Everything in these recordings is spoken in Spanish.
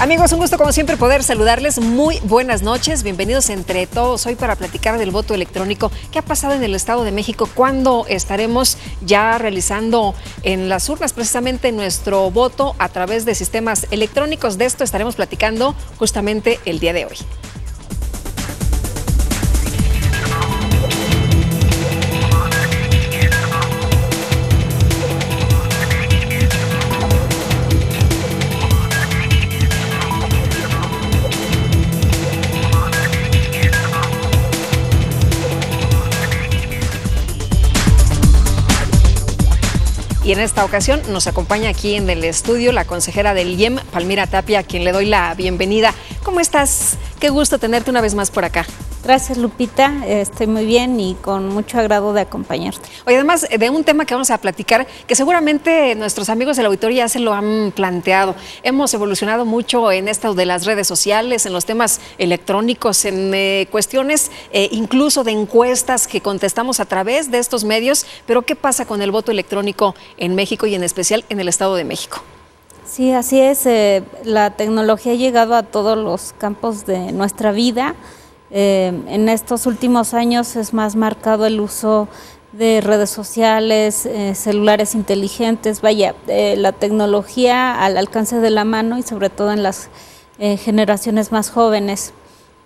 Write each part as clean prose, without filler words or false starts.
Amigos, un gusto como siempre poder saludarles. Muy buenas noches, bienvenidos entre todos hoy para platicar del voto electrónico. ¿Qué ha pasado en el Estado de México? ¿Cuándo estaremos ya realizando en las urnas precisamente nuestro voto a través de sistemas electrónicos? De esto estaremos platicando justamente el día de hoy. Y en esta ocasión nos acompaña aquí en el estudio la consejera del IEM, Palmira Tapia, a quien le doy la bienvenida. ¿Cómo estás? Qué gusto tenerte una vez más por acá. Gracias, Lupita. Estoy muy bien y con mucho agrado de acompañarte. Oye, además de un tema que vamos a platicar, que seguramente nuestros amigos del auditorio ya se lo han planteado. Hemos evolucionado mucho en esto de las redes sociales, en los temas electrónicos, en cuestiones incluso de encuestas que contestamos a través de estos medios. Pero ¿qué pasa con el voto electrónico en México y en especial en el Estado de México? Sí, así es. La tecnología ha llegado a todos los campos de nuestra vida. En estos últimos años es más marcado el uso de redes sociales, celulares inteligentes, la tecnología al alcance de la mano y sobre todo en las generaciones más jóvenes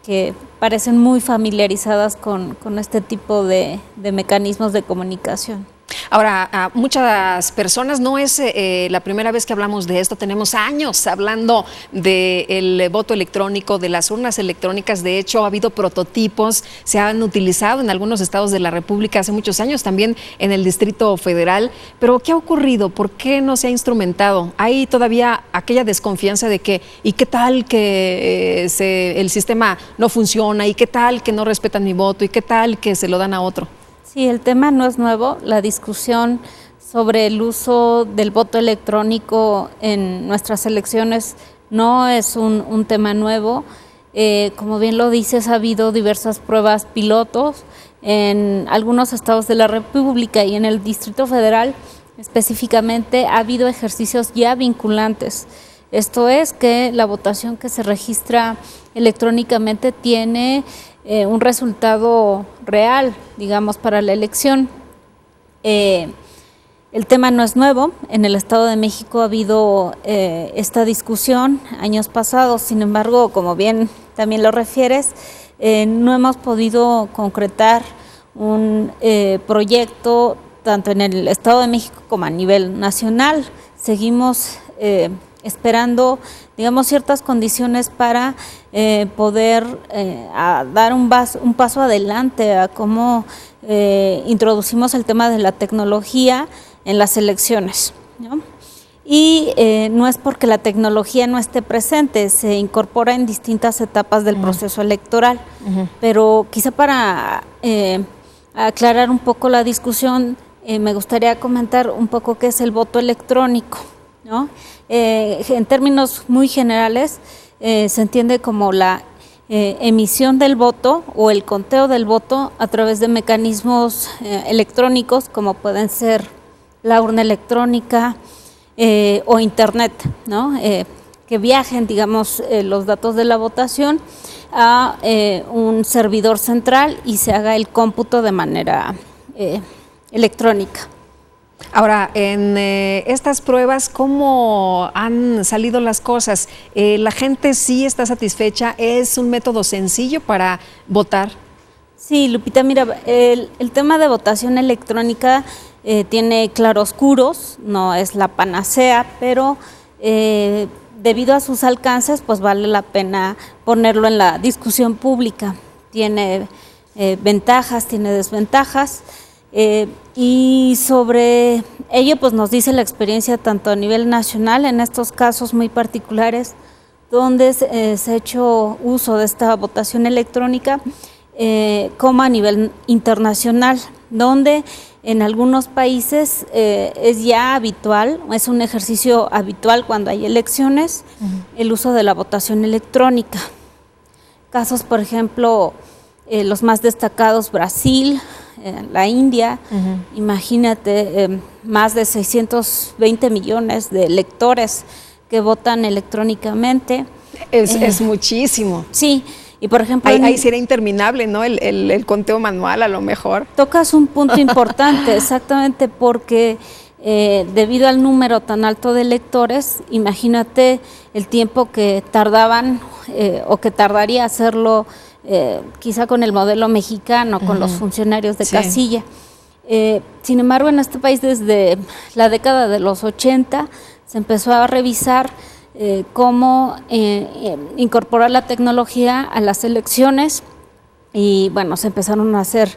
que parecen muy familiarizadas con este tipo de mecanismos de comunicación. Ahora, a muchas personas no es la primera vez que hablamos de esto, tenemos años hablando del voto electrónico, de las urnas electrónicas. De hecho, ha habido prototipos, se han utilizado en algunos estados de la República hace muchos años, también en el Distrito Federal. Pero, ¿qué ha ocurrido? ¿Por qué no se ha instrumentado? Hay todavía aquella desconfianza de que, ¿y qué tal que el sistema no funciona? ¿Y qué tal que no respetan mi voto? ¿Y qué tal que se lo dan a otro? Sí, el tema no es nuevo. La discusión sobre el uso del voto electrónico en nuestras elecciones no es un tema nuevo. Como bien lo dices, ha habido diversas pruebas pilotos en algunos estados de la República y en el Distrito Federal específicamente ha habido ejercicios ya vinculantes. Esto es que la votación que se registra electrónicamente tiene un resultado real, digamos, para la elección. El tema no es nuevo. En el Estado de México ha habido esta discusión años pasados. Sin embargo, como bien también lo refieres, no hemos podido concretar un proyecto tanto en el Estado de México como a nivel nacional. Seguimos esperando, digamos, ciertas condiciones para poder dar un paso adelante a cómo introducimos el tema de la tecnología en las elecciones, ¿no? Y no es porque la tecnología no esté presente, se incorpora en distintas etapas del proceso electoral, pero quizá para aclarar un poco la discusión, me gustaría comentar un poco qué es el voto electrónico, ¿no? En términos muy generales, se entiende como la emisión del voto o el conteo del voto a través de mecanismos electrónicos como pueden ser la urna electrónica o internet, ¿no? Que viajen, digamos, los datos de la votación a un servidor central y se haga el cómputo de manera electrónica. Ahora, en estas pruebas, ¿cómo han salido las cosas? ¿La gente sí está satisfecha? ¿Es un método sencillo para votar? Sí, Lupita, mira, el tema de votación electrónica tiene claroscuros, no es la panacea, pero debido a sus alcances, pues vale la pena ponerlo en la discusión pública. Tiene ventajas, tiene desventajas. Y sobre ello pues nos dice la experiencia tanto a nivel nacional en estos casos muy particulares donde se ha hecho uso de esta votación electrónica como a nivel internacional, donde en algunos países es ya habitual, es un ejercicio habitual cuando hay elecciones, el uso de la votación electrónica. Casos, por ejemplo, los más destacados, Brasil, la India, imagínate, más de 620 millones de electores que votan electrónicamente. Es muchísimo. Sí, y por ejemplo... Ahí sería interminable, ¿no? El conteo manual a lo mejor. Tocas un punto importante, exactamente, porque debido al número tan alto de lectores, imagínate el tiempo que tardaban o que tardaría hacerlo quizá con el modelo mexicano, con los funcionarios de casilla. Sin embargo, en este país desde la década de los 80 se empezó a revisar cómo incorporar la tecnología a las elecciones y bueno, se empezaron a hacer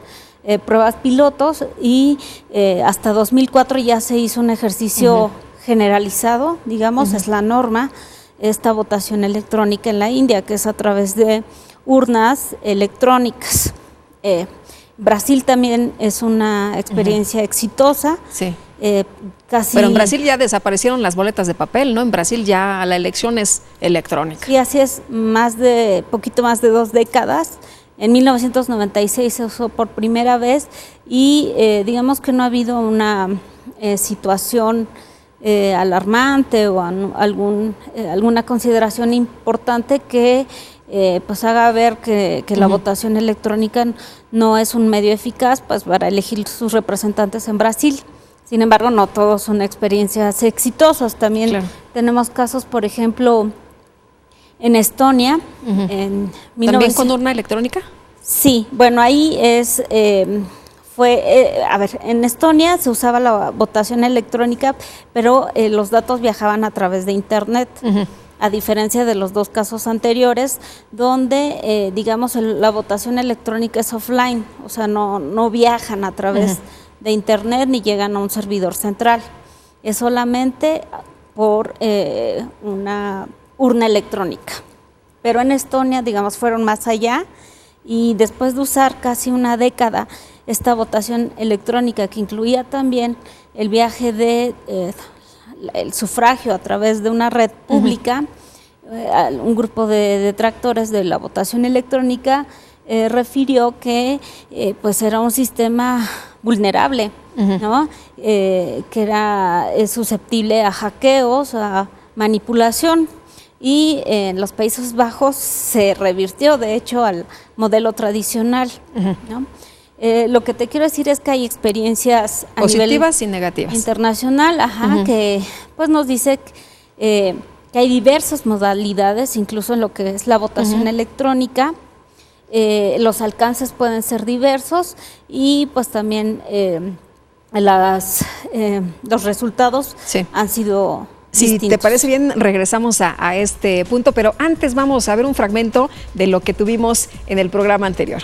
pruebas pilotos y hasta 2004 ya se hizo un ejercicio generalizado, digamos, es la norma, esta votación electrónica en la India, que es a través de urnas electrónicas. Brasil también es una experiencia exitosa. Sí. Casi... Pero en Brasil ya desaparecieron las boletas de papel, ¿no? En Brasil ya la elección es electrónica. Sí, así es, poquito más de 2 décadas. En 1996 se usó por primera vez y digamos que no ha habido una situación alarmante o alguna consideración importante que pues haga ver que la votación electrónica no es un medio eficaz pues, para elegir sus representantes en Brasil. Sin embargo, no todos son experiencias exitosas. También tenemos casos, por ejemplo, en Estonia. ¿También con urna electrónica? Sí, bueno, ahí en Estonia se usaba la votación electrónica, pero los datos viajaban a través de Internet. A diferencia de los 2 casos anteriores, donde, digamos, la votación electrónica es offline, o sea, no viajan a través de Internet ni llegan a un servidor central. Es solamente por una urna electrónica. Pero en Estonia, digamos, fueron más allá y después de usar casi una década esta votación electrónica que incluía también el viaje de... el sufragio a través de una red pública, un grupo de detractores de la votación electrónica refirió que pues era un sistema vulnerable, ¿no? Que era susceptible a hackeos, a manipulación, y en los Países Bajos se revirtió de hecho al modelo tradicional, ¿no? Lo que te quiero decir es que hay experiencias a positivas nivel y negativas internacional, que pues nos dice que hay diversas modalidades, incluso en lo que es la votación electrónica. Los alcances pueden ser diversos y pues también los resultados han sido distintos. Si te parece bien, regresamos a este punto, pero antes vamos a ver un fragmento de lo que tuvimos en el programa anterior.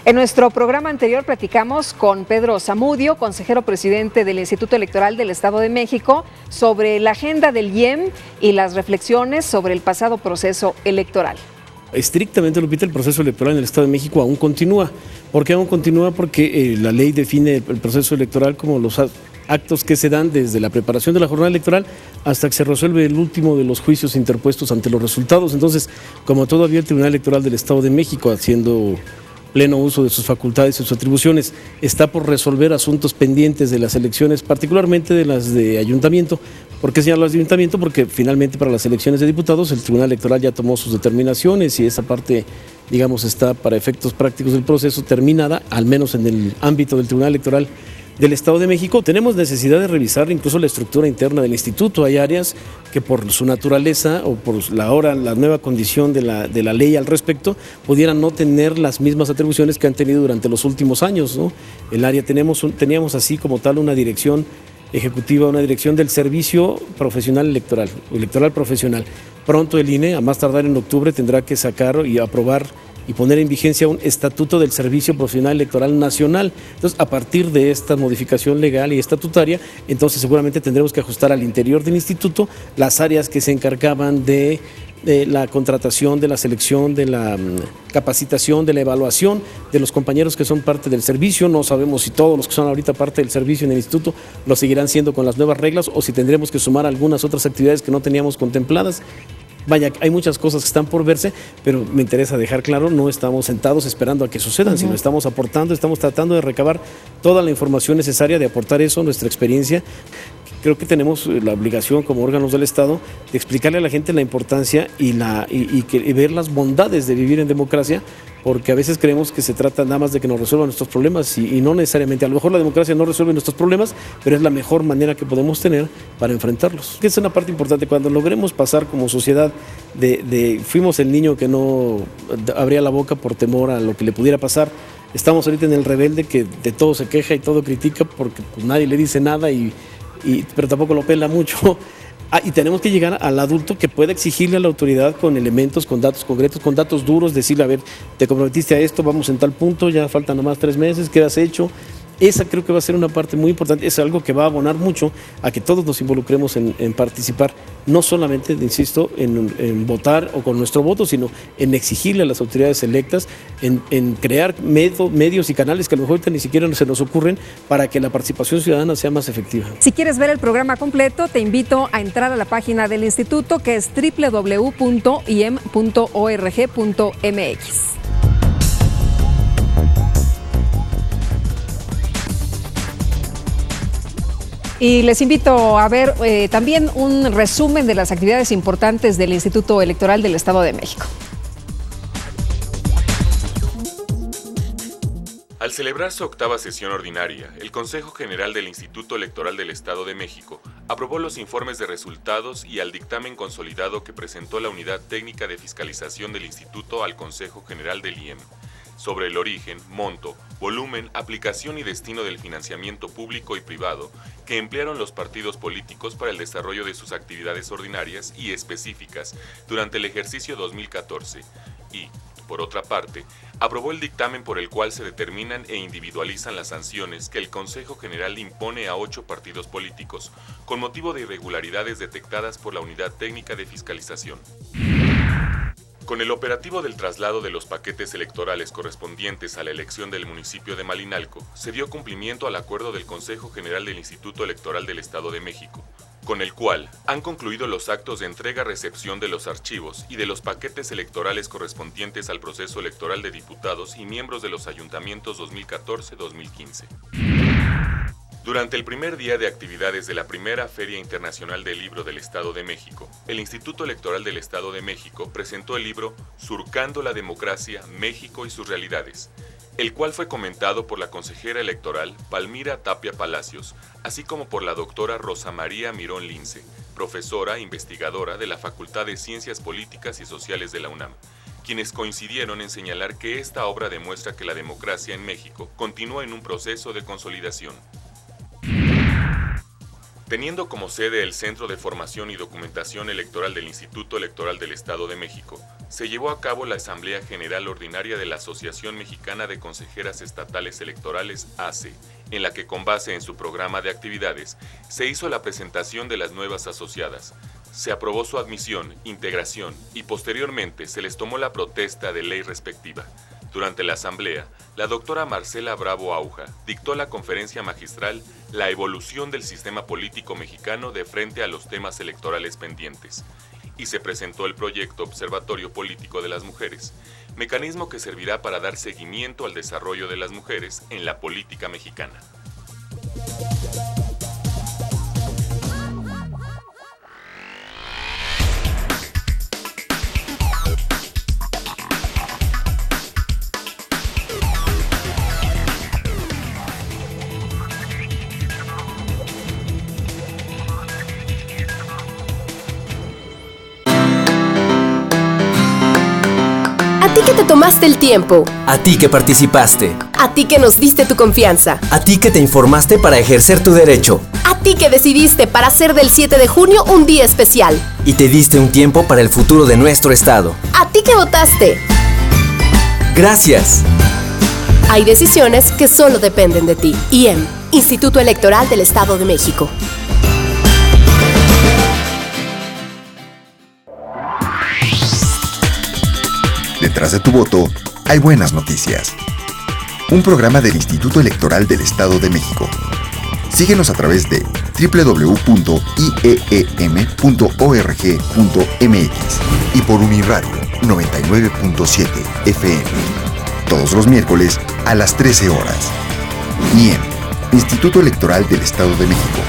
En nuestro programa anterior platicamos con Pedro Zamudio, consejero presidente del Instituto Electoral del Estado de México, sobre la agenda del IEM y las reflexiones sobre el pasado proceso electoral. Estrictamente, Lupita, el proceso electoral en el Estado de México aún continúa. ¿Por qué aún continúa? Porque la ley define el proceso electoral como los actos que se dan desde la preparación de la jornada electoral hasta que se resuelve el último de los juicios interpuestos ante los resultados. Entonces, como todavía el Tribunal Electoral del Estado de México, haciendo pleno uso de sus facultades y sus atribuciones, está por resolver asuntos pendientes de las elecciones, particularmente de las de ayuntamiento. ¿Por qué señalo las de ayuntamiento? Porque finalmente para las elecciones de diputados el Tribunal Electoral ya tomó sus determinaciones y esa parte, digamos, está para efectos prácticos del proceso terminada, al menos en el ámbito del Tribunal Electoral del Estado de México. Tenemos necesidad de revisar incluso la estructura interna del instituto. Hay áreas que por su naturaleza o por la nueva condición de la ley al respecto pudieran no tener las mismas atribuciones que han tenido durante los últimos años, ¿no? El área teníamos así como tal una dirección ejecutiva, una dirección del servicio profesional electoral profesional. Pronto el INE, a más tardar en octubre, tendrá que sacar y aprobar y poner en vigencia un estatuto del Servicio Profesional Electoral Nacional. Entonces, a partir de esta modificación legal y estatutaria, entonces seguramente tendremos que ajustar al interior del instituto las áreas que se encargaban de la contratación, de la selección, de la capacitación, de la evaluación de los compañeros que son parte del servicio. No sabemos si todos los que son ahorita parte del servicio en el instituto lo seguirán siendo con las nuevas reglas o si tendremos que sumar algunas otras actividades que no teníamos contempladas. Vaya, hay muchas cosas que están por verse, pero me interesa dejar claro, no estamos sentados esperando a que sucedan, sino estamos aportando, estamos tratando de recabar toda la información necesaria, de aportar eso, nuestra experiencia. Creo que tenemos la obligación como órganos del Estado de explicarle a la gente la importancia y ver las bondades de vivir en democracia, porque a veces creemos que se trata nada más de que nos resuelvan nuestros problemas y no necesariamente. A lo mejor la democracia no resuelve nuestros problemas, pero es la mejor manera que podemos tener para enfrentarlos. Que es una parte importante, cuando logremos pasar como sociedad fuimos el niño que no abría la boca por temor a lo que le pudiera pasar. Estamos ahorita en el rebelde que de todo se queja y todo critica porque pues, nadie le dice nada pero tampoco lo pela mucho. Y tenemos que llegar al adulto que pueda exigirle a la autoridad con elementos, con datos concretos, con datos duros, decirle, a ver, te comprometiste a esto, vamos en tal punto, ya faltan nomás 3 meses, ¿qué has hecho? Esa creo que va a ser una parte muy importante, es algo que va a abonar mucho a que todos nos involucremos en participar, no solamente, insisto, en votar o con nuestro voto, sino en exigirle a las autoridades electas, en crear medios y canales que a lo mejor ni siquiera se nos ocurren para que la participación ciudadana sea más efectiva. Si quieres ver el programa completo, te invito a entrar a la página del instituto, que es www.iem.org.mx. Y les invito a ver también un resumen de las actividades importantes del Instituto Electoral del Estado de México. Al celebrar su 8ª sesión ordinaria, el Consejo General del Instituto Electoral del Estado de México aprobó los informes de resultados y al dictamen consolidado que presentó la Unidad Técnica de Fiscalización del Instituto al Consejo General del IEM, sobre el origen, monto, volumen, aplicación y destino del financiamiento público y privado que emplearon los partidos políticos para el desarrollo de sus actividades ordinarias y específicas durante el ejercicio 2014 y, por otra parte, aprobó el dictamen por el cual se determinan e individualizan las sanciones que el Consejo General impone a 8 partidos políticos con motivo de irregularidades detectadas por la Unidad Técnica de Fiscalización. Con el operativo del traslado de los paquetes electorales correspondientes a la elección del municipio de Malinalco, se dio cumplimiento al acuerdo del Consejo General del Instituto Electoral del Estado de México, con el cual han concluido los actos de entrega-recepción de los archivos y de los paquetes electorales correspondientes al proceso electoral de diputados y miembros de los ayuntamientos 2014-2015. Durante el primer día de actividades de la primera Feria Internacional del Libro del Estado de México, el Instituto Electoral del Estado de México presentó el libro Surcando la Democracia, México y sus Realidades, el cual fue comentado por la consejera electoral Palmira Tapia Palacios, así como por la doctora Rosa María Mirón Lince, profesora e investigadora de la Facultad de Ciencias Políticas y Sociales de la UNAM, quienes coincidieron en señalar que esta obra demuestra que la democracia en México continúa en un proceso de consolidación. Teniendo como sede el Centro de Formación y Documentación Electoral del Instituto Electoral del Estado de México, se llevó a cabo la Asamblea General Ordinaria de la Asociación Mexicana de Consejeras Estatales Electorales, ACE, en la que con base en su programa de actividades, se hizo la presentación de las nuevas asociadas. Se aprobó su admisión, integración y posteriormente se les tomó la protesta de ley respectiva. Durante la asamblea, la doctora Marcela Bravo Auja dictó la conferencia magistral La evolución del sistema político mexicano de frente a los temas electorales pendientes, y se presentó el proyecto Observatorio Político de las Mujeres, mecanismo que servirá para dar seguimiento al desarrollo de las mujeres en la política mexicana. A ti que te tomaste el tiempo. A ti que participaste. A ti que nos diste tu confianza. A ti que te informaste para ejercer tu derecho. A ti que decidiste para hacer del 7 de junio un día especial. Y te diste un tiempo para el futuro de nuestro estado. A ti que votaste. Gracias. Hay decisiones que solo dependen de ti. IEM, Instituto Electoral del Estado de México. Detrás de tu voto hay buenas noticias. Un programa del Instituto Electoral del Estado de México. Síguenos a través de www.ieem.org.mx y por Uniradio 99.7 FM. Todos los miércoles a las 13 horas. IEM, Instituto Electoral del Estado de México.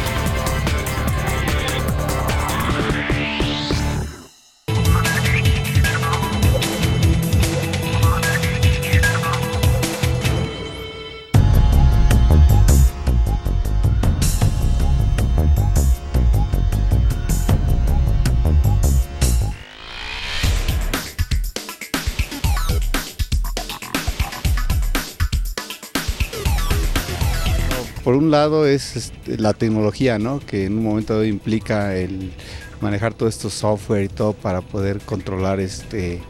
Por un lado es la tecnología, ¿no? Que en un momento dado implica el manejar todo estos software y todo para poder controlar de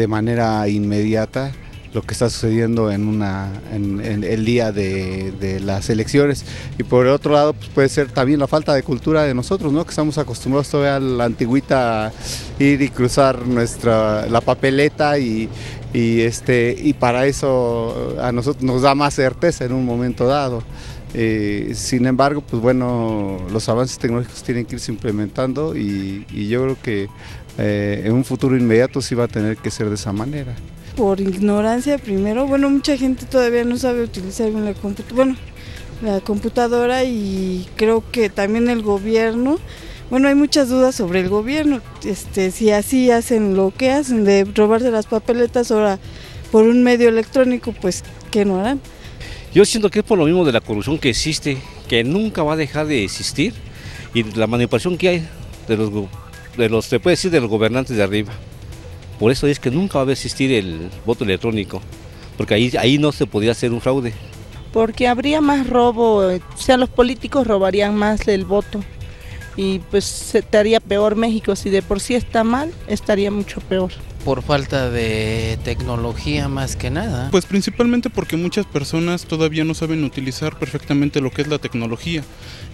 manera inmediata lo que está sucediendo en el día de las elecciones. Y por el otro lado pues puede ser también la falta de cultura de nosotros, ¿no? Que estamos acostumbrados todavía a la antigüita, ir y cruzar la papeleta y para eso a nosotros nos da más certeza en un momento dado. Sin embargo, pues bueno, los avances tecnológicos tienen que irse implementando y yo creo que en un futuro inmediato sí va a tener que ser de esa manera. Por ignorancia primero, bueno, mucha gente todavía no sabe utilizar bien la computadora y creo que también el gobierno, bueno, hay muchas dudas sobre el gobierno, si así hacen lo que hacen de robarse las papeletas ahora por un medio electrónico, pues ¿qué no harán? Yo siento que es por lo mismo de la corrupción que existe, que nunca va a dejar de existir, y la manipulación que hay se puede decir, de los gobernantes de arriba. Por eso es que nunca va a existir el voto electrónico, porque ahí no se podría hacer un fraude. Porque habría más robo, o sea, los políticos robarían más el voto y pues se estaría peor México. Si de por sí está mal, estaría mucho peor. Por falta de tecnología más que nada. Pues principalmente porque muchas personas todavía no saben utilizar perfectamente lo que es la tecnología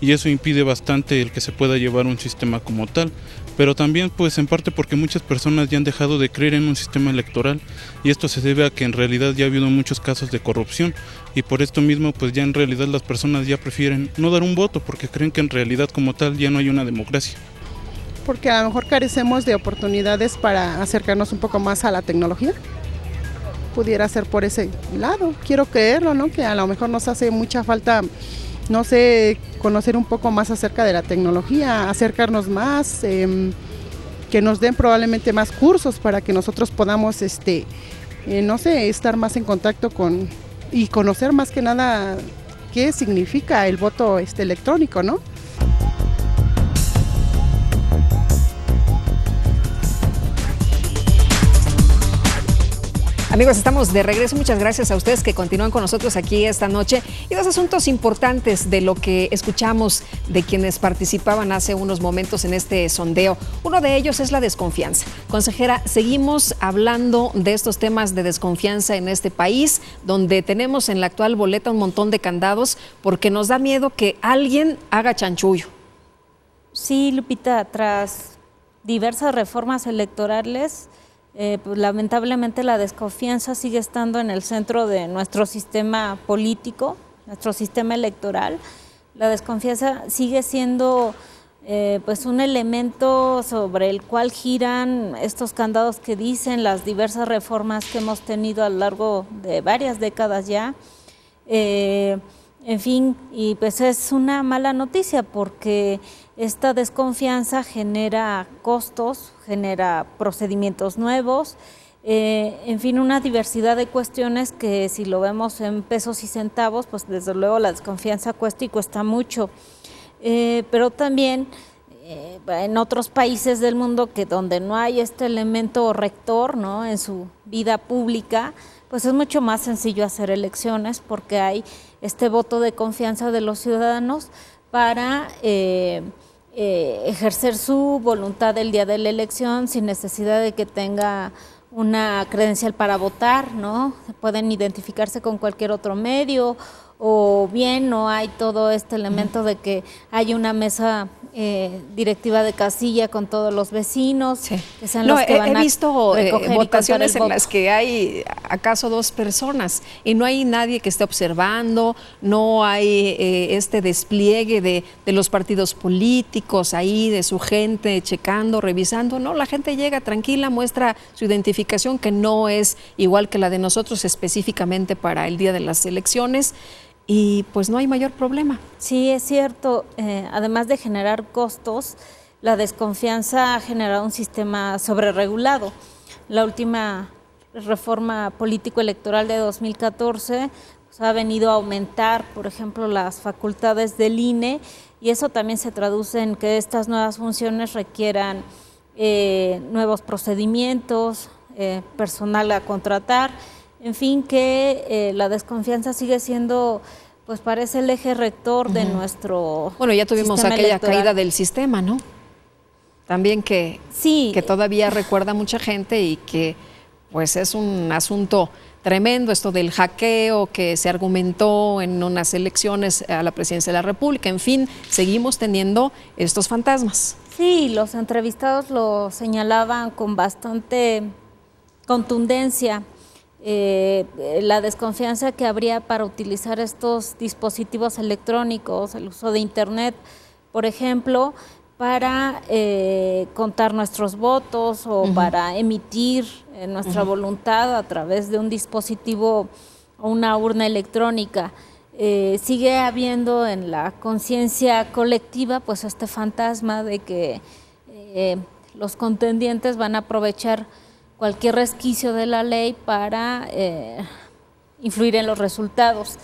y eso impide bastante el que se pueda llevar un sistema como tal, pero también pues en parte porque muchas personas ya han dejado de creer en un sistema electoral y esto se debe a que en realidad ya ha habido muchos casos de corrupción y por esto mismo pues ya en realidad las personas ya prefieren no dar un voto porque creen que en realidad como tal ya no hay una democracia. Porque a lo mejor carecemos de oportunidades para acercarnos un poco más a la tecnología. Pudiera ser por ese lado, quiero creerlo, ¿no? Que a lo mejor nos hace mucha falta, no sé, conocer un poco más acerca de la tecnología, acercarnos más, que nos den probablemente más cursos para que nosotros podamos, no sé, estar más en contacto con y conocer más que nada qué significa el voto electrónico, ¿no? Amigos, estamos de regreso. Muchas gracias a ustedes que continúan con nosotros aquí esta noche. Y dos asuntos importantes de lo que escuchamos de quienes participaban hace unos momentos en este sondeo. Uno de ellos es la desconfianza. Consejera, seguimos hablando de estos temas de desconfianza en este país, donde tenemos en la actual boleta un montón de candados porque nos da miedo que alguien haga chanchullo. Sí, Lupita, tras diversas reformas electorales, pues lamentablemente la desconfianza sigue estando en el centro de nuestro sistema político, nuestro sistema electoral. La desconfianza sigue siendo pues un elemento sobre el cual giran estos candados que dicen las diversas reformas que hemos tenido a lo largo de varias décadas ya. En fin, y pues es una mala noticia porque esta desconfianza genera costos, genera procedimientos nuevos, en fin, una diversidad de cuestiones que si lo vemos en pesos y centavos, pues desde luego la desconfianza cuesta y cuesta mucho. Pero también en otros países del mundo que donde no hay este elemento rector, ¿no?, en su vida pública, pues es mucho más sencillo hacer elecciones porque hay este voto de confianza de los ciudadanos para ejercer su voluntad el día de la elección sin necesidad de que tenga una credencial para votar, ¿no? Pueden identificarse con cualquier otro medio o bien no hay todo este elemento de que hay una mesa directiva de casilla con todos los vecinos, sí, que sean los que van he visto a recoger votaciones y contar el en las que hay acaso 2 personas y no hay nadie que esté observando, no hay este despliegue de los partidos políticos ahí, de su gente checando, revisando. No, la gente llega tranquila, muestra su identificación, que no es igual que la de nosotros específicamente para el día de las elecciones. Y pues no hay mayor problema. Sí, es cierto. Además de generar costos, la desconfianza ha generado un sistema sobreregulado. La última reforma político-electoral de 2014 pues, ha venido a aumentar, por ejemplo, las facultades del INE, y eso también se traduce en que estas nuevas funciones requieran nuevos procedimientos, personal a contratar. En fin, que la desconfianza sigue siendo, pues parece el eje rector de nuestro Bueno, ya tuvimos aquella electoral. Caída del sistema, ¿no? También que todavía recuerda mucha gente y que pues es un asunto tremendo, esto del hackeo que se argumentó en unas elecciones a la presidencia de la República. En fin, seguimos teniendo estos fantasmas. Sí, los entrevistados lo señalaban con bastante contundencia. La desconfianza que habría para utilizar estos dispositivos electrónicos, el uso de Internet, por ejemplo, para contar nuestros votos o para emitir nuestra voluntad a través de un dispositivo o una urna electrónica. Sigue habiendo en la conciencia colectiva pues este fantasma de que los contendientes van a aprovechar cualquier resquicio de la ley para influir en los resultados.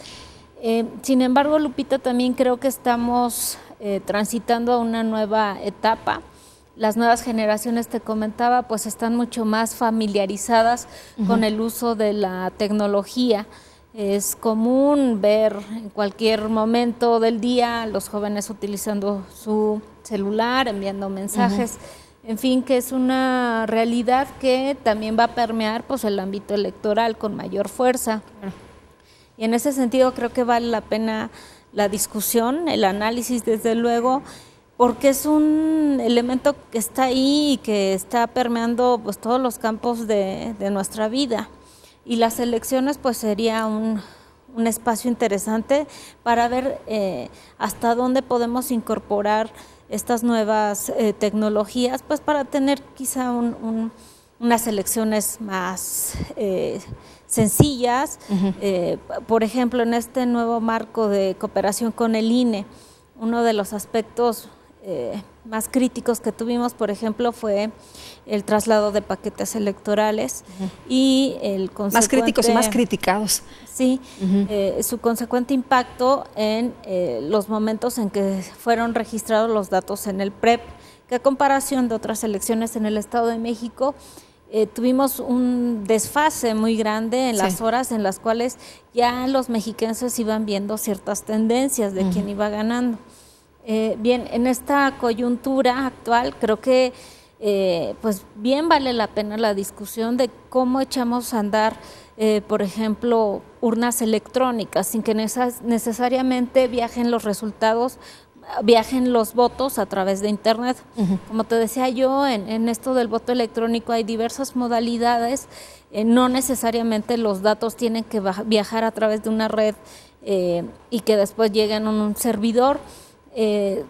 Sin embargo, Lupita, también creo que estamos transitando a una nueva etapa. Las nuevas generaciones, te comentaba, pues están mucho más familiarizadas con el uso de la tecnología. Es común ver en cualquier momento del día a los jóvenes utilizando su celular, enviando mensajes. En fin, que es una realidad que también va a permear pues, el ámbito electoral con mayor fuerza. Y en ese sentido creo que vale la pena la discusión, el análisis desde luego, porque es un elemento que está ahí y que está permeando pues, todos los campos de nuestra vida. Y las elecciones pues sería un espacio interesante para ver hasta dónde podemos incorporar estas nuevas tecnologías, pues para tener quizá unas elecciones más sencillas. Por ejemplo, en este nuevo marco de cooperación con el INE, uno de los aspectos más críticos que tuvimos, por ejemplo, fue el traslado de paquetes electorales y el consecuente... Más críticos y más criticados. Sí, su consecuente impacto en los momentos en que fueron registrados los datos en el PREP, que a comparación de otras elecciones en el Estado de México, tuvimos un desfase muy grande en las horas en las cuales ya los mexicanos iban viendo ciertas tendencias de quién iba ganando. Bien, en esta coyuntura actual creo que pues bien vale la pena la discusión de cómo echamos a andar, por ejemplo, urnas electrónicas sin que necesariamente viajen los resultados, viajen los votos a través de Internet. Como te decía yo, en esto del voto electrónico hay diversas modalidades, no necesariamente los datos tienen que viajar a través de una red y que después lleguen a un servidor.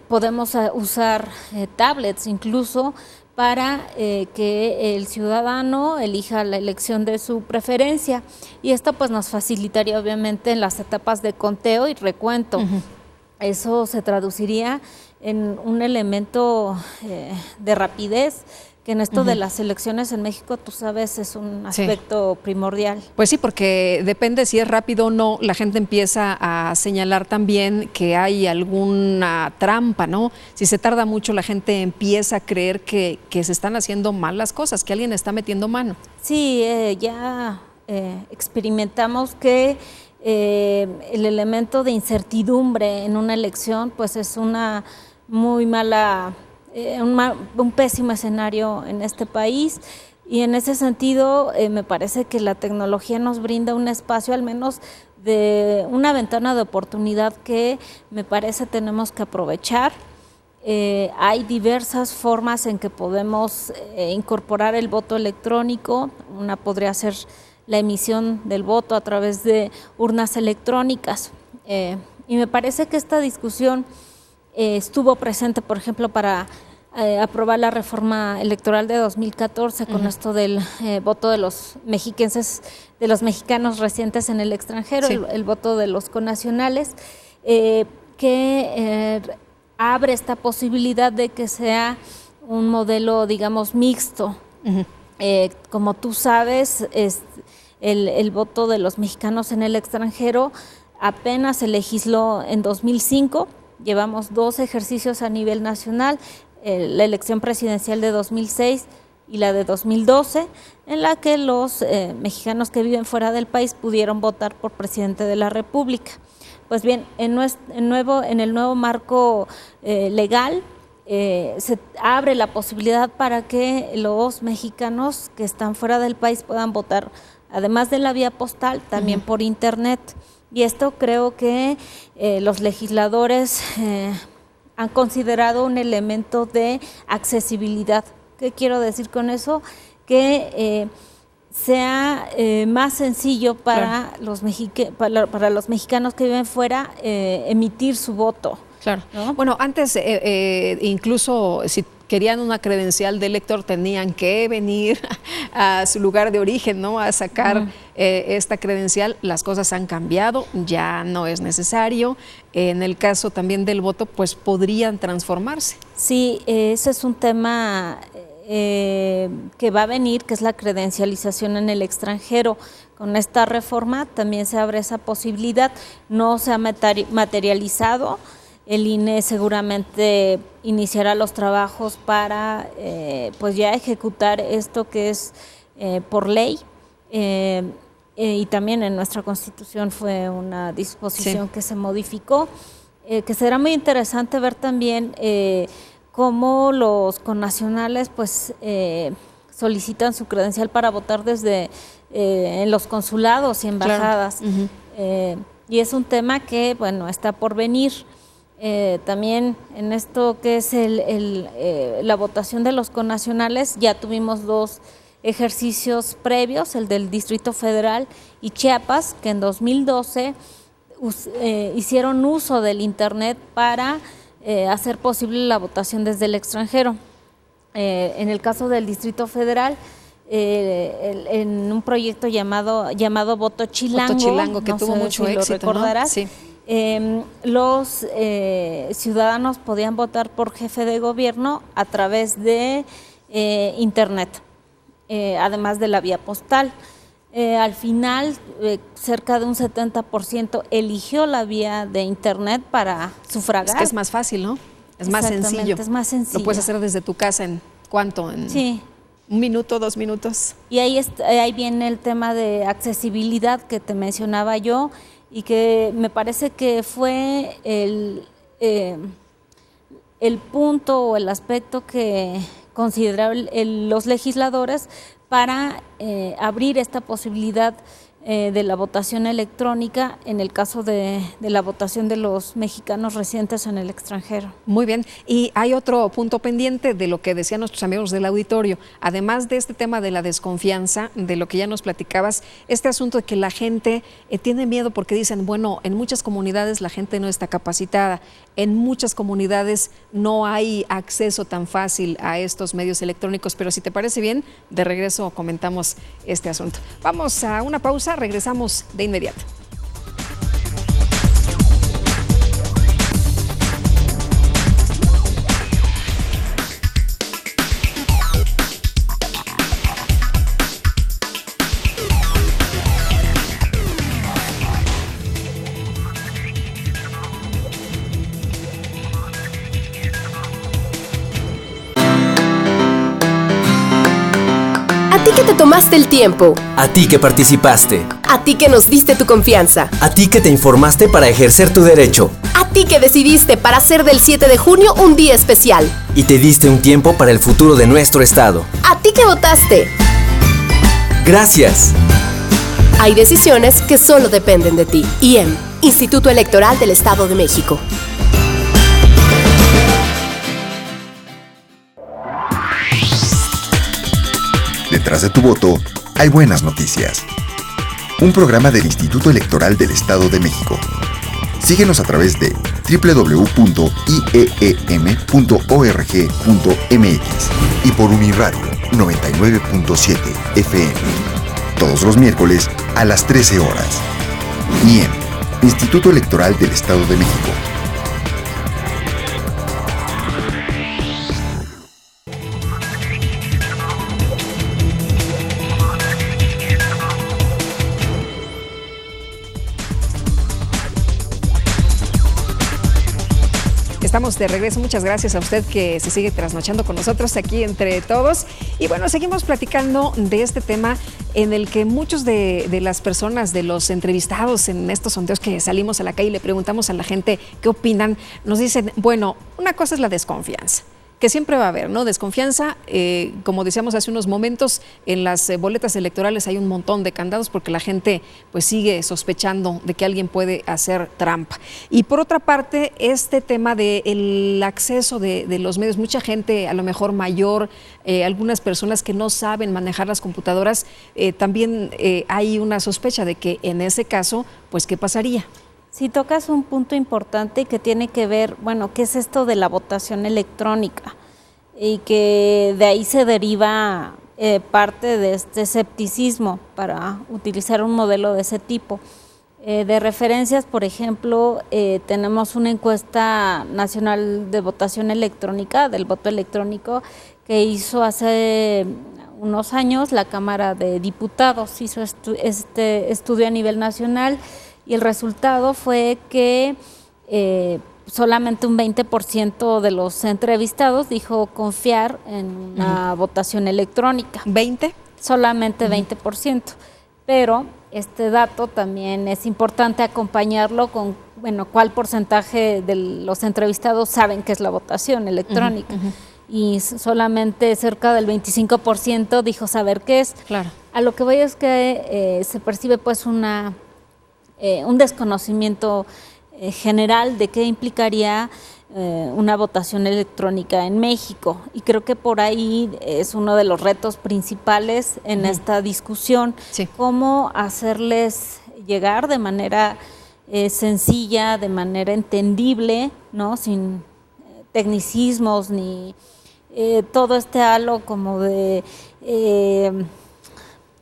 Podemos usar tablets incluso para que el ciudadano elija la elección de su preferencia, y esto pues nos facilitaría obviamente en las etapas de conteo y recuento. Eso se traduciría en un elemento de rapidez, que en esto de las elecciones en México, tú sabes, es un aspecto primordial. Pues sí, porque depende si es rápido o no, la gente empieza a señalar también que hay alguna trampa, ¿no? Si se tarda mucho, la gente empieza a creer que se están haciendo mal las cosas, que alguien está metiendo mano. Sí, ya experimentamos que el elemento de incertidumbre en una elección, pues es una muy mala... un pésimo escenario en este país, y en ese sentido me parece que la tecnología nos brinda un espacio, al menos de una ventana de oportunidad, que me parece tenemos que aprovechar. Hay diversas formas en que podemos incorporar el voto electrónico. Una podría ser la emisión del voto a través de urnas electrónicas. Y me parece que esta discusión estuvo presente, por ejemplo, para aprobar la reforma electoral de 2014 con esto del voto de los mexiquenses, de los mexicanos residentes en el extranjero, sí. el voto de los connacionales, que abre esta posibilidad de que sea un modelo, digamos, mixto. Como tú sabes, el voto de los mexicanos en el extranjero apenas se legisló en 2005, llevamos 2 ejercicios a nivel nacional, la elección presidencial de 2006 y la de 2012, en la que los mexicanos que viven fuera del país pudieron votar por presidente de la República. Pues bien, en el nuevo marco legal se abre la posibilidad para que los mexicanos que están fuera del país puedan votar, además de la vía postal, también por internet. Y esto creo que los legisladores han considerado un elemento de accesibilidad. ¿Qué quiero decir con eso? Que sea más sencillo para, claro, para los mexicanos que viven fuera emitir su voto. Claro. ¿No? Bueno, antes incluso si querían una credencial de elector tenían que venir a su lugar de origen, ¿no? A sacar esta credencial. Las cosas han cambiado, ya no es necesario. En el caso también del voto, pues podrían transformarse. Sí, ese es un tema que va a venir, que es la credencialización en el extranjero. Con esta reforma también se abre esa posibilidad, no se ha materializado. El INE seguramente iniciará los trabajos para pues ya ejecutar esto que es por ley, y también en nuestra Constitución fue una disposición que se modificó, que será muy interesante ver también cómo los connacionales pues solicitan su credencial para votar desde en los consulados y embajadas. Claro. Y es un tema que, bueno, está por venir. También en esto que es la votación de los connacionales, ya tuvimos 2 ejercicios previos, el del Distrito Federal y Chiapas, que en 2012 hicieron uso del Internet para hacer posible la votación desde el extranjero. En el caso del Distrito Federal, en un proyecto llamado Voto Chilango, Voto Chilango, que tuvo mucho éxito, lo recordarás, ¿no? Sí. Los ciudadanos podían votar por jefe de gobierno a través de internet, además de la vía postal. Al final, cerca de un 70% eligió la vía de internet para sufragar. Es que es más fácil, ¿no? Es más sencillo. Es más sencillo. Lo puedes hacer desde tu casa en ¿cuánto? Sí. 1 minuto, 2 minutos. Y ahí viene el tema de accesibilidad que te mencionaba yo, y que me parece que fue el punto o el aspecto que consideraron los legisladores para abrir esta posibilidad de la votación electrónica en el caso de la votación de los mexicanos residentes en el extranjero. Muy bien, y hay otro punto pendiente de lo que decían nuestros amigos del auditorio, además de este tema de la desconfianza, de lo que ya nos platicabas, este asunto de que la gente tiene miedo porque dicen, bueno, en muchas comunidades la gente no está capacitada, en muchas comunidades no hay acceso tan fácil a estos medios electrónicos, pero si te parece bien, de regreso comentamos este asunto. Vamos a una pausa, regresamos de inmediato. A ti que te tomaste el tiempo. A ti que participaste. A ti que nos diste tu confianza. A ti que te informaste para ejercer tu derecho. A ti que decidiste para hacer del 7 de junio un día especial. Y te diste un tiempo para el futuro de nuestro estado. A ti que votaste. Gracias. Hay decisiones que solo dependen de ti. IEM, Instituto Electoral del Estado de México. Detrás de tu voto hay buenas noticias. Un programa del Instituto Electoral del Estado de México. Síguenos a través de www.ieem.org.mx y por Uniradio 99.7 FM. Todos los miércoles a las 13 horas. IEM, Instituto Electoral del Estado de México. Estamos de regreso. Muchas gracias a usted que se sigue trasnochando con nosotros aquí entre todos. Y bueno, seguimos platicando de este tema en el que muchos de las personas, de los entrevistados en estos sondeos que salimos a la calle y le preguntamos a la gente qué opinan, nos dicen, bueno, una cosa es la desconfianza, que siempre va a haber, ¿no? Desconfianza, como decíamos hace unos momentos, en las boletas electorales hay un montón de candados porque la gente pues sigue sospechando de que alguien puede hacer trampa. Y por otra parte, este tema del acceso de los medios, mucha gente a lo mejor mayor, algunas personas que no saben manejar las computadoras, también hay una sospecha de que en ese caso, pues, ¿qué pasaría? Si tocas un punto importante que tiene que ver, bueno, ¿qué es esto de la votación electrónica? Y que de ahí se deriva parte de este escepticismo para utilizar un modelo de ese tipo. De referencias, por ejemplo, tenemos una encuesta nacional de votación electrónica, del voto electrónico, que hizo hace unos años la Cámara de Diputados, hizo este estudio a nivel nacional. Y el resultado fue que solamente un 20% de los entrevistados dijo confiar en una votación electrónica. ¿20? Solamente 20%. Pero este dato también es importante acompañarlo con, bueno, cuál porcentaje de los entrevistados saben qué es la votación electrónica. Y solamente cerca del 25% dijo saber qué es. Claro. A lo que voy es que se percibe pues un desconocimiento general de qué implicaría una votación electrónica en México, y creo que por ahí es uno de los retos principales en esta discusión, cómo hacerles llegar de manera sencilla, de manera entendible, ¿no? Sin tecnicismos ni todo este halo como de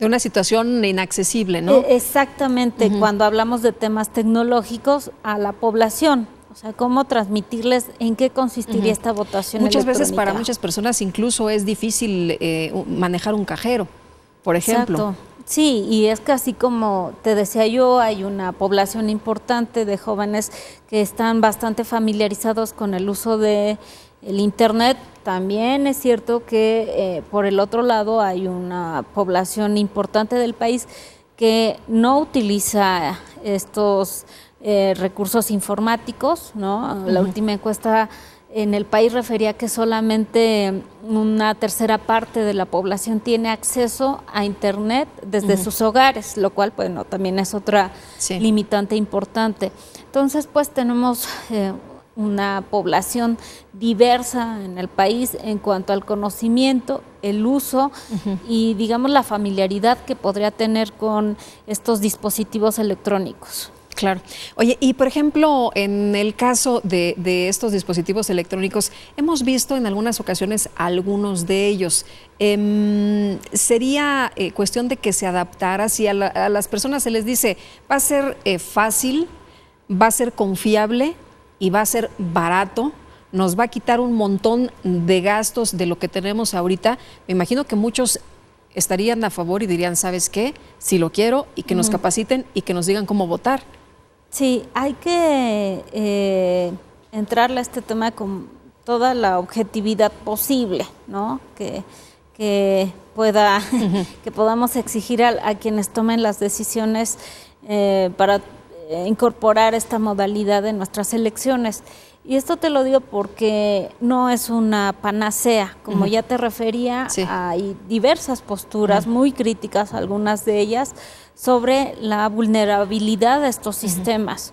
una situación inaccesible, ¿no? Exactamente, cuando hablamos de temas tecnológicos a la población, o sea, cómo transmitirles en qué consistiría esta votación muchas electrónica. Veces para muchas personas incluso es difícil manejar un cajero, por ejemplo. Exacto. Sí, y es que así como te decía yo, hay una población importante de jóvenes que están bastante familiarizados con el uso de el Internet. También es cierto que por el otro lado hay una población importante del país que no utiliza estos recursos informáticos, ¿no? La última encuesta en el país refería que solamente una tercera parte de la población tiene acceso a Internet desde sus hogares, lo cual, bueno, también es otra limitante importante. Entonces, pues tenemos una población diversa en el país en cuanto al conocimiento, el uso y, digamos, la familiaridad que podría tener con estos dispositivos electrónicos. Claro. Oye, y por ejemplo, en el caso de estos dispositivos electrónicos, hemos visto en algunas ocasiones algunos de ellos. ¿Sería cuestión de que se adaptara? Si a las personas se les dice, va a ser fácil, va a ser confiable y va a ser barato, nos va a quitar un montón de gastos de lo que tenemos ahorita, me imagino que muchos estarían a favor y dirían, ¿sabes qué? Si lo quiero, y que nos capaciten y que nos digan cómo votar. Sí, hay que entrarle a este tema con toda la objetividad posible, ¿no? Que podamos exigir a quienes tomen las decisiones para incorporar esta modalidad en nuestras elecciones. Y esto te lo digo porque no es una panacea, como ya te refería, hay diversas posturas muy críticas, algunas de ellas, sobre la vulnerabilidad de estos sistemas.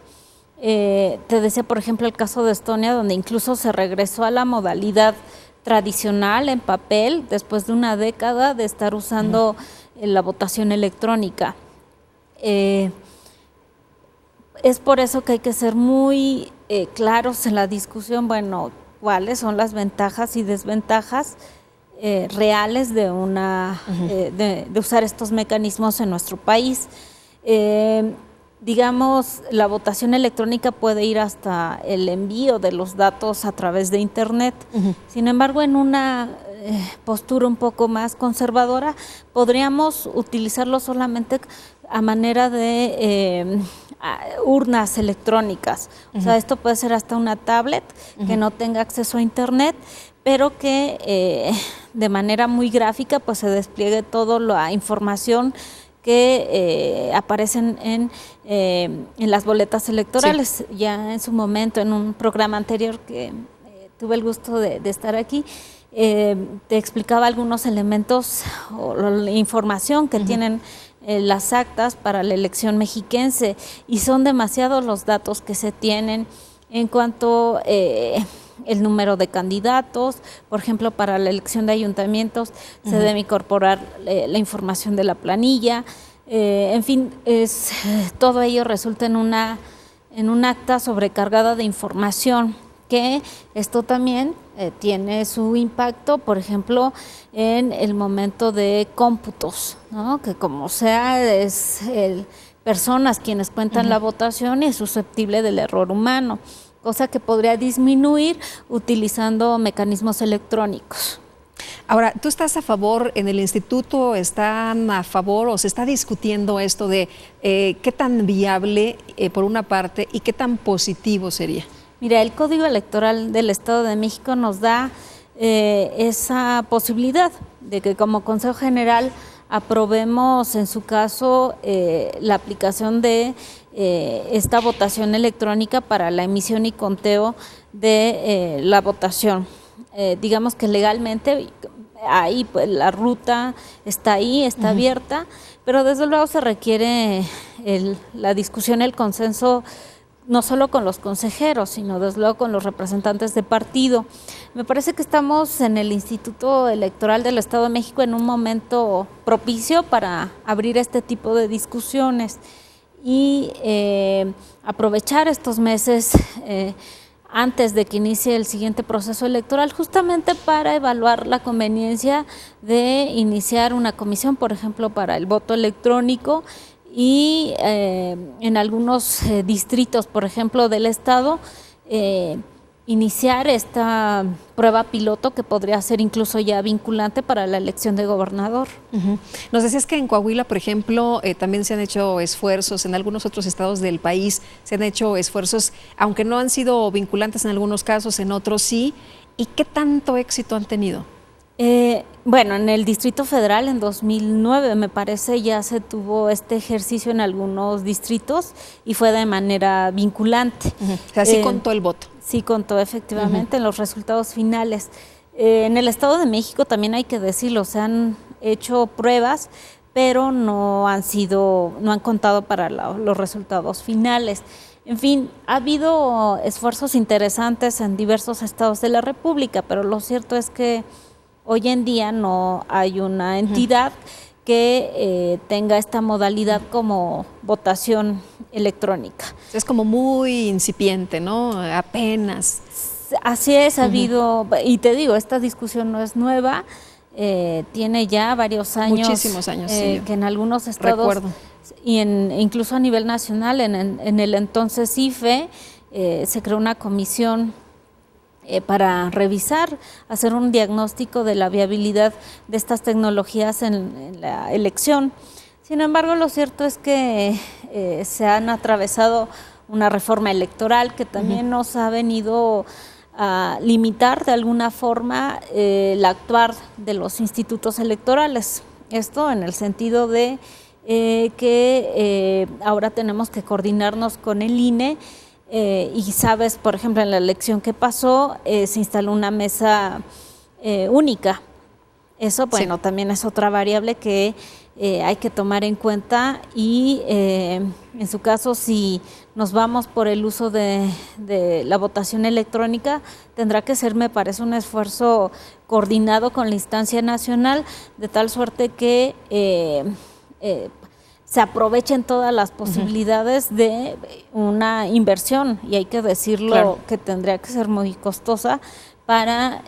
Te decía, por ejemplo, el caso de Estonia, donde incluso se regresó a la modalidad tradicional en papel después de una década de estar usando la votación electrónica. Es por eso que hay que ser muy claros en la discusión, bueno, cuáles son las ventajas y desventajas reales de de usar estos mecanismos en nuestro país. Digamos, la votación electrónica puede ir hasta el envío de los datos a través de Internet. Sin embargo, en una postura un poco más conservadora, podríamos utilizarlo solamente a manera de urnas electrónicas. O sea, esto puede ser hasta una tablet que no tenga acceso a Internet, pero que de manera muy gráfica pues se despliegue toda la información que aparecen en las boletas electorales. Sí. Ya en su momento, en un programa anterior que tuve el gusto de estar aquí, te explicaba algunos elementos o la información que tienen las actas para la elección mexiquense, y son demasiados los datos que se tienen en cuanto el número de candidatos. Por ejemplo, para la elección de ayuntamientos se debe incorporar la información de la planilla. En fin, todo ello resulta en un acta sobrecargada de información, que esto también tiene su impacto, por ejemplo, en el momento de cómputos, ¿no? Que como sea, es personas quienes cuentan la votación y es susceptible del error humano, cosa que podría disminuir utilizando mecanismos electrónicos. Ahora, ¿tú estás a favor, en el instituto están a favor o se está discutiendo esto de qué tan viable por una parte y qué tan positivo sería? Mira, el Código Electoral del Estado de México nos da esa posibilidad de que como Consejo General aprobemos, en su caso, la aplicación de esta votación electrónica para la emisión y conteo de la votación. Digamos que legalmente ahí pues, la ruta está ahí, está abierta, pero desde luego se requiere la discusión, el consenso, no solo con los consejeros, sino desde luego con los representantes de partido. Me parece que estamos en el Instituto Electoral del Estado de México en un momento propicio para abrir este tipo de discusiones y aprovechar estos meses antes de que inicie el siguiente proceso electoral, justamente para evaluar la conveniencia de iniciar una comisión, por ejemplo, para el voto electrónico, y en algunos distritos, por ejemplo, del estado, iniciar esta prueba piloto que podría ser incluso ya vinculante para la elección de gobernador. Nos decías que en Coahuila, por ejemplo, también se han hecho esfuerzos, en algunos otros estados del país se han hecho esfuerzos, aunque no han sido vinculantes en algunos casos, en otros sí. ¿Y qué tanto éxito han tenido? Bueno, en el Distrito Federal en 2009 me parece ya se tuvo este ejercicio en algunos distritos y fue de manera vinculante. O sea, sí contó el voto. Sí contó efectivamente en los resultados finales. En el Estado de México también hay que decirlo, se han hecho pruebas, pero no han contado para los resultados finales. En fin, ha habido esfuerzos interesantes en diversos estados de la República, pero lo cierto es que hoy en día no hay una entidad que tenga esta modalidad como votación electrónica. Es como muy incipiente, ¿no? Apenas. Así es, ha habido, y te digo, esta discusión no es nueva, tiene ya varios años. Muchísimos años, sí. Que en algunos estados, recuerdo. Y incluso a nivel nacional, en el entonces IFE, se creó una comisión para revisar, hacer un diagnóstico de la viabilidad de estas tecnologías en la elección. Sin embargo, lo cierto es que se han atravesado una reforma electoral que también nos ha venido a limitar de alguna forma el actuar de los institutos electorales. Esto en el sentido de que ahora tenemos que coordinarnos con el INE. Y sabes, por ejemplo, en la elección que pasó se instaló una mesa única. Eso, bueno, también es otra variable que hay que tomar en cuenta y en su caso, si nos vamos por el uso de la votación electrónica, tendrá que ser, me parece, un esfuerzo coordinado con la instancia nacional, de tal suerte que se aprovechen todas las posibilidades de una inversión, y hay que decirlo, claro, que tendría que ser muy costosa para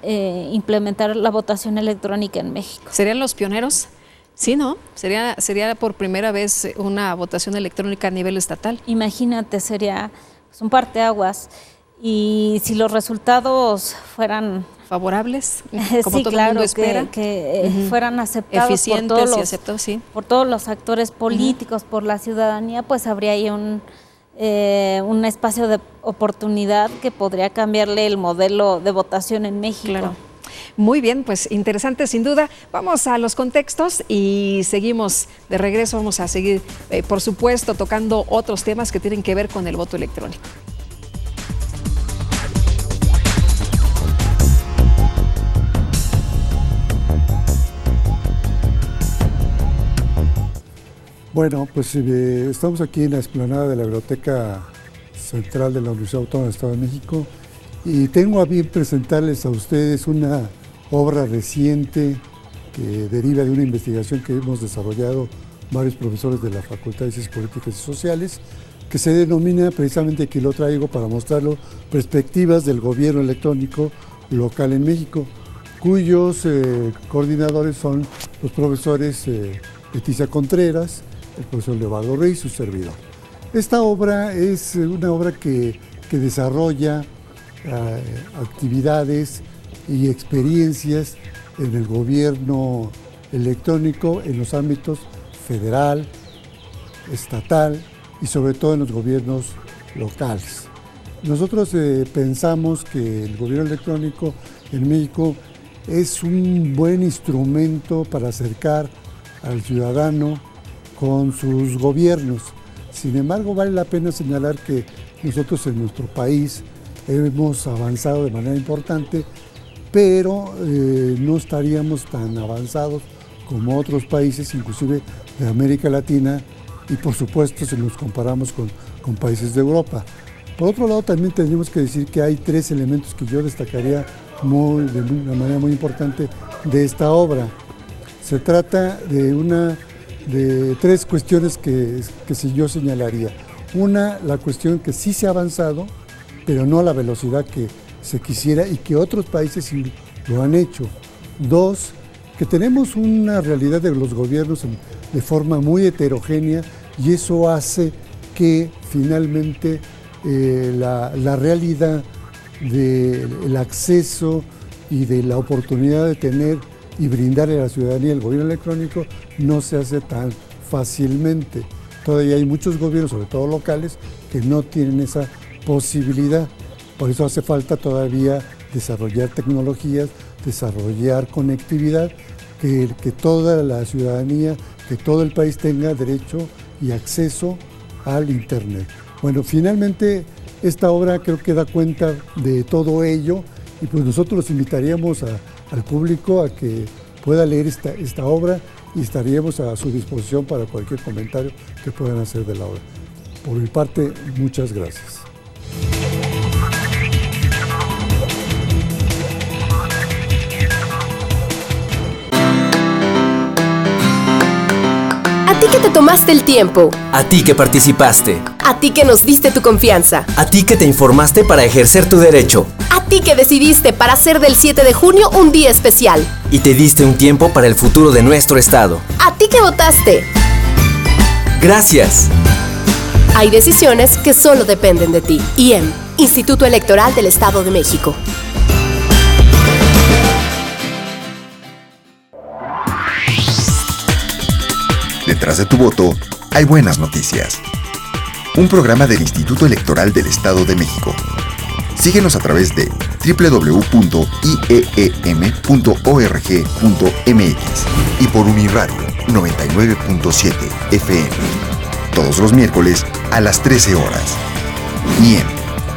implementar la votación electrónica en México. ¿Serían los pioneros? Sí, ¿no? Sería por primera vez una votación electrónica a nivel estatal. Imagínate, sería un parteaguas. Y si los resultados fueran favorables, como sí, todo claro, el mundo espera, que fueran aceptados eficientes por todos los actores políticos, por la ciudadanía, pues habría ahí un espacio de oportunidad que podría cambiarle el modelo de votación en México. Claro. Muy bien, pues interesante sin duda. Vamos a los contextos y seguimos de regreso. Vamos a seguir, por supuesto, tocando otros temas que tienen que ver con el voto electrónico. Bueno, pues estamos aquí en la explanada de la Biblioteca Central de la Universidad Autónoma del Estado de México y tengo a bien presentarles a ustedes una obra reciente que deriva de una investigación que hemos desarrollado varios profesores de la Facultad de Ciencias Políticas y Sociales, que se denomina, precisamente aquí lo traigo para mostrarlo, Perspectivas del Gobierno Electrónico Local en México, cuyos coordinadores son los profesores Leticia Contreras, el profesor Leobardo Reyes, su servidor. Esta obra es una obra que desarrolla actividades y experiencias en el gobierno electrónico en los ámbitos federal, estatal y sobre todo en los gobiernos locales. Nosotros pensamos que el gobierno electrónico en México es un buen instrumento para acercar al ciudadano con sus gobiernos. Sin embargo, vale la pena señalar que nosotros en nuestro país hemos avanzado de manera importante, pero no estaríamos tan avanzados como otros países, inclusive de América Latina, y por supuesto si nos comparamos con países de Europa. Por otro lado, también tenemos que decir que hay tres elementos que yo destacaría de una manera muy importante de esta obra. Se trata de tres cuestiones que yo señalaría. Una, la cuestión que sí se ha avanzado, pero no a la velocidad que se quisiera y que otros países sí lo han hecho. Dos, que tenemos una realidad de los gobiernos de forma muy heterogénea y eso hace que finalmente la realidad del acceso y de la oportunidad de tener y brindarle a la ciudadanía el gobierno electrónico no se hace tan fácilmente. Todavía hay muchos gobiernos, sobre todo locales, que no tienen esa posibilidad. Por eso hace falta todavía desarrollar tecnologías, desarrollar conectividad, que toda la ciudadanía, que todo el país tenga derecho y acceso al Internet. Bueno, finalmente esta obra creo que da cuenta de todo ello y pues nosotros los invitaríamos al público a que pueda leer esta obra y estaríamos a su disposición para cualquier comentario que puedan hacer de la obra. Por mi parte, muchas gracias. A ti que te tomaste el tiempo. A ti que participaste. A ti que nos diste tu confianza. A ti que te informaste para ejercer tu derecho. A ti que decidiste para hacer del 7 de junio un día especial. Y te diste un tiempo para el futuro de nuestro estado. A ti que votaste. Gracias. Hay decisiones que solo dependen de ti. IEM, Instituto Electoral del Estado de México. Detrás de tu voto hay buenas noticias. Un programa del Instituto Electoral del Estado de México. Síguenos a través de www.ieem.org.mx y por Uniradio 99.7 FM. Todos los miércoles a las 13 horas. IEM,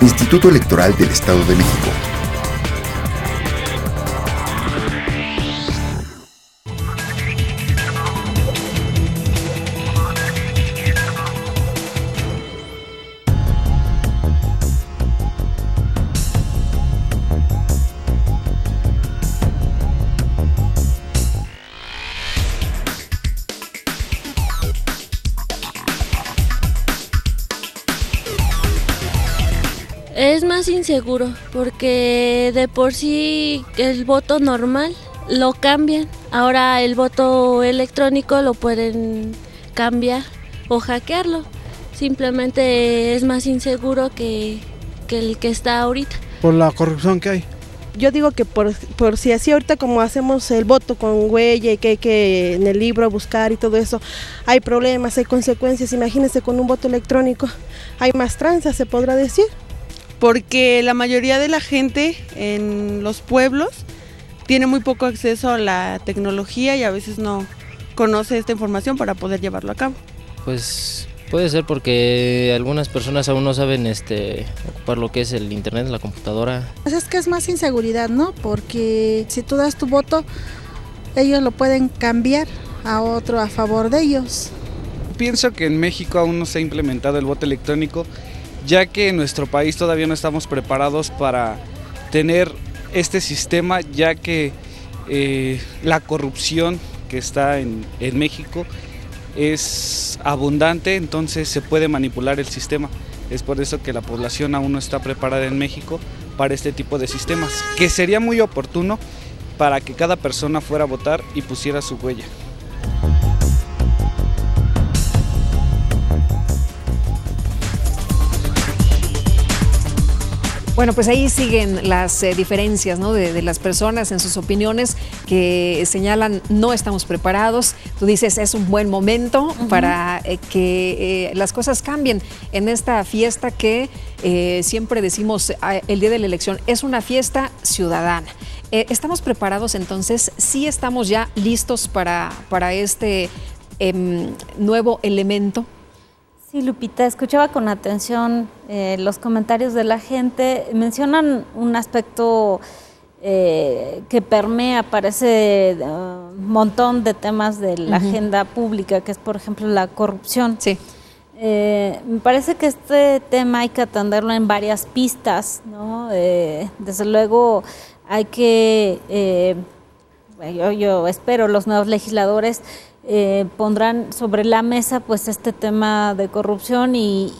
Instituto Electoral del Estado de México. Es más inseguro porque de por sí el voto normal lo cambian. Ahora el voto electrónico lo pueden cambiar o hackearlo. Simplemente es más inseguro que el que está ahorita. Por la corrupción que hay. Yo digo que por si así ahorita como hacemos el voto con huella y que hay que en el libro buscar y todo eso, hay problemas, hay consecuencias. Imagínense con un voto electrónico, hay más tranzas, se podrá decir. Porque la mayoría de la gente en los pueblos tiene muy poco acceso a la tecnología y a veces no conoce esta información para poder llevarlo a cabo. Pues puede ser porque algunas personas aún no saben ocupar lo que es el internet, la computadora. Pues es que es más inseguridad, ¿no? Porque si tú das tu voto, ellos lo pueden cambiar a otro a favor de ellos. Pienso que en México aún no se ha implementado el voto electrónico, ya que en nuestro país todavía no estamos preparados para tener este sistema, ya que la corrupción que está en México es abundante, entonces se puede manipular el sistema. Es por eso que la población aún no está preparada en México para este tipo de sistemas, que sería muy oportuno para que cada persona fuera a votar y pusiera su huella. Bueno, pues ahí siguen las diferencias, ¿no? de las personas en sus opiniones que señalan no estamos preparados. Tú dices es un buen momento para que las cosas cambien en esta fiesta que siempre decimos el día de la elección es una fiesta ciudadana. ¿Estamos preparados entonces? ¿Sí estamos ya listos para este nuevo elemento? Sí, Lupita, escuchaba con atención los comentarios de la gente. Mencionan un aspecto que permea, parece un montón de temas de la agenda pública, que es, por ejemplo, la corrupción. Sí. Me parece que este tema hay que atenderlo en varias pistas, ¿no? Desde luego hay que, yo espero, los nuevos legisladores pondrán sobre la mesa pues este tema de corrupción y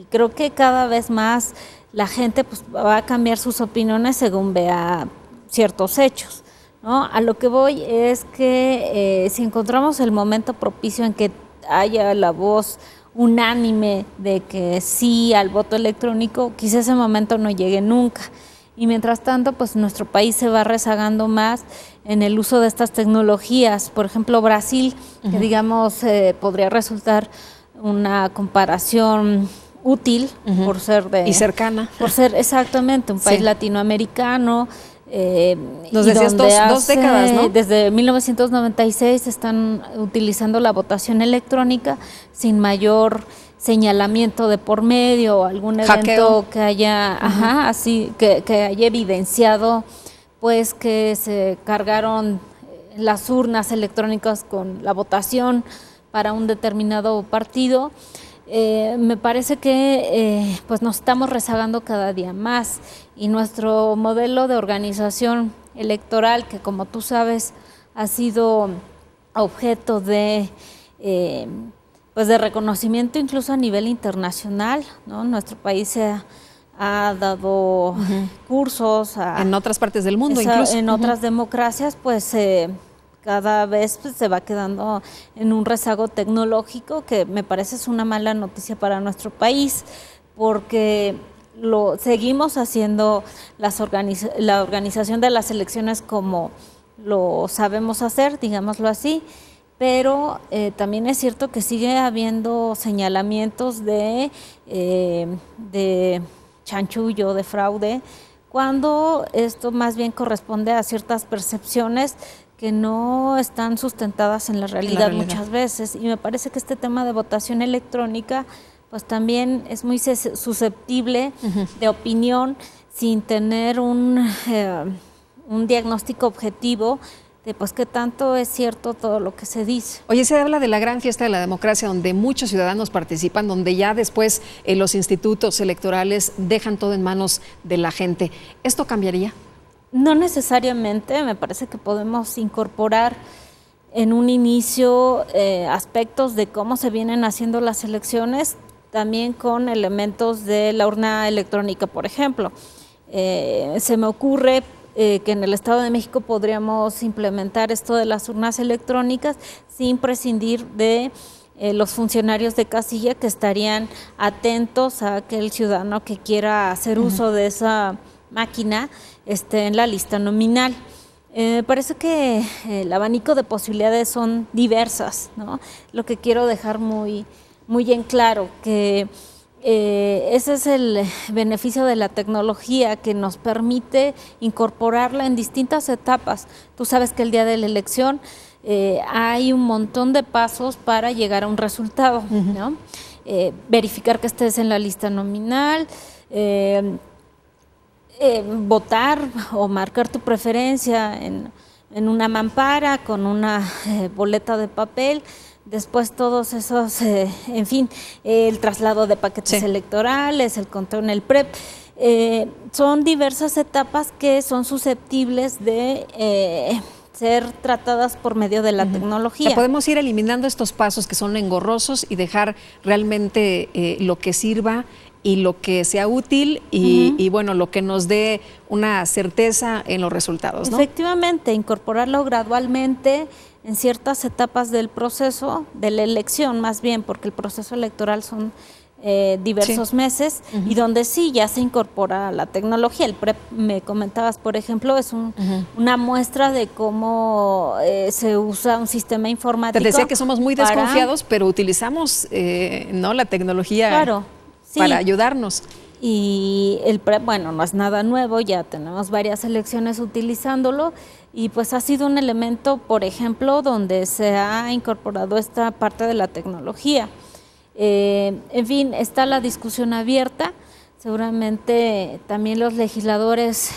creo que cada vez más la gente pues va a cambiar sus opiniones según vea ciertos hechos, ¿no? A lo que voy es que si encontramos el momento propicio en que haya la voz unánime de que sí al voto electrónico, quizá ese momento no llegue nunca. Y mientras tanto, pues nuestro país se va rezagando más en el uso de estas tecnologías. Por ejemplo, Brasil, que digamos podría resultar una comparación útil por ser de... Y cercana. Por ser exactamente un país latinoamericano. Nos decías dos décadas, ¿no? Desde 1996 están utilizando la votación electrónica sin mayor señalamiento de por medio o algún evento hackeo que haya así que haya evidenciado pues que se cargaron las urnas electrónicas con la votación para un determinado partido. Me parece que pues nos estamos rezagando cada día más y nuestro modelo de organización electoral, que como tú sabes ha sido objeto de pues de reconocimiento incluso a nivel internacional, ¿no? Nuestro país se ha dado cursos en otras partes del mundo, incluso en otras democracias, pues cada vez pues, se va quedando en un rezago tecnológico que me parece es una mala noticia para nuestro país, porque seguimos haciendo la organización de las elecciones como lo sabemos hacer, digámoslo así, pero también es cierto que sigue habiendo señalamientos de chanchullo, de fraude, cuando esto más bien corresponde a ciertas percepciones que no están sustentadas en la realidad muchas veces. Y me parece que este tema de votación electrónica pues también es muy susceptible de opinión sin tener un diagnóstico objetivo de pues qué tanto es cierto todo lo que se dice. Oye, se habla de la gran fiesta de la democracia donde muchos ciudadanos participan, donde ya después los institutos electorales dejan todo en manos de la gente. ¿Esto cambiaría? No necesariamente, me parece que podemos incorporar en un inicio aspectos de cómo se vienen haciendo las elecciones también con elementos de la urna electrónica, por ejemplo. Se me ocurre que en el Estado de México podríamos implementar esto de las urnas electrónicas sin prescindir de los funcionarios de casilla, que estarían atentos a que el ciudadano que quiera hacer uso de esa máquina esté en la lista nominal. Me parece que el abanico de posibilidades son diversas, ¿no? Lo que quiero dejar muy en claro, que ese es el beneficio de la tecnología, que nos permite incorporarla en distintas etapas. Tú sabes que el día de la elección hay un montón de pasos para llegar a un resultado, ¿no? Verificar que estés en la lista nominal, votar o marcar tu preferencia en una mampara con una boleta de papel. Después todos esos, en fin, el traslado de paquetes electorales, el conteo en el PREP, son diversas etapas que son susceptibles de ser tratadas por medio de la tecnología. O sea, podemos ir eliminando estos pasos que son engorrosos y dejar realmente lo que sirva y lo que sea útil y bueno, lo que nos dé una certeza en los resultados, ¿no? Efectivamente, incorporarlo gradualmente en ciertas etapas del proceso, de la elección más bien, porque el proceso electoral son diversos meses y donde sí ya se incorpora la tecnología. El PREP, me comentabas, por ejemplo, es una muestra de cómo se usa un sistema informático. Te decía que somos muy desconfiados, pero utilizamos ¿no? la tecnología para ayudarnos. Y el PREP, bueno, no es nada nuevo, ya tenemos varias elecciones utilizándolo y pues ha sido un elemento, por ejemplo, donde se ha incorporado esta parte de la tecnología. En fin, está la discusión abierta. Seguramente también los legisladores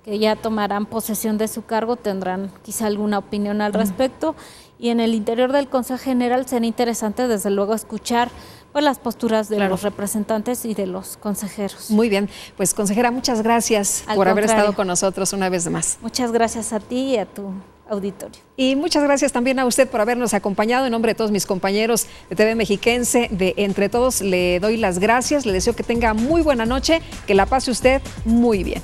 que ya tomarán posesión de su cargo tendrán quizá alguna opinión al respecto. Y en el interior del Consejo General será interesante, desde luego, escuchar pues las posturas de los representantes y de los consejeros. Muy bien, pues consejera, muchas gracias por haber estado con nosotros una vez más. Muchas gracias a ti y a tu auditorio. Y muchas gracias también a usted por habernos acompañado. En nombre de todos mis compañeros de TV Mexiquense, de Entre Todos, le doy las gracias, le deseo que tenga muy buena noche, que la pase usted muy bien.